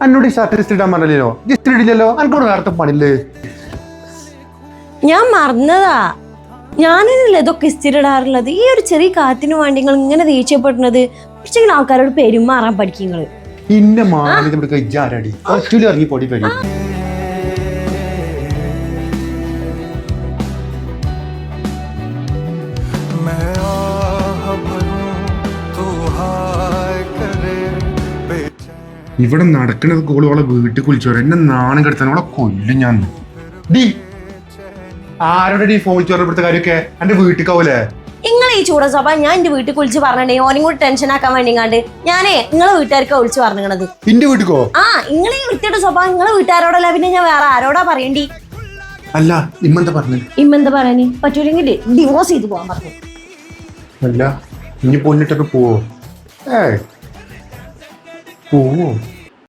എന്നോട് ഷർട്ട് ഇസ്തിരി ഇടാൻ പറഞ്ഞല്ലോ, ഇസ്തിരി ഇടില്ലല്ലോ, എനിക്കോട് നേരത്തെ പണില്ലേ? ഞാൻ മറന്നതാ. ഞാനല്ലേ ഇതൊക്കെ ഇസ്തിരി ഇടാറുള്ളത്. ഈ ഒരു ചെറിയ കാറ്റിന് വേണ്ടി നിങ്ങൾ ഇങ്ങനെ ദേഷ്യപ്പെടുന്നത്. കുറച്ചെങ്കിലും ആൾക്കാരോട് പെരുമാറാൻ പഠിക്കുങ്ങള്. ഇന്ന മാറി ഇറങ്ങി പൊടി പരി. ഇവിടെ നടക്കുന്നത് കോളുകളെ വീട്ടിൽ കുളിച്ചോ, എന്നെ നാണം കെടുത്താൻ അവളെ കൊല്ലും ഞാൻ. ഡി ആരോടെ ഫോൺ വിളിച്ചു ഇവിടുത്തെ കാര്യമൊക്കെ എന്റെ വീട്ടിൽ നിങ്ങൾ ഈ ചൂട സ്വഭാവം ഞാൻ എന്റെ വീട്ടിൽ വിളിച്ച് പറഞ്ഞേ ഓനും കൂടി ടെൻഷൻ ആക്കാൻ വേണ്ടിങ്ങാണ്ട് ഞാനേ നിങ്ങളെ വീട്ടുകാർക്ക് വിളിച്ചു പറഞ്ഞത്. എന്റെ വീട്ടിക്കോ? ആ നിങ്ങൾ ഈ വൃത്തിയുടെ സ്വഭാവം നിങ്ങളെ വീട്ടുകാരോടല്ല, പിന്നെ ഞാൻ വേറെ ആരോടാ പറയണ്ടി? അല്ല ഇമ്മെന്താ പറഞ്ഞു? ഇമ്മെന്താ പറയാന്? പറ്റൂലെങ്കിൽ ഡിവോഴ്സ് ചെയ്ത് പോവാൻ പറഞ്ഞു. അല്ല ഇനി പൊന്നിട്ടൊക്കെ പോവോ? പോവോ?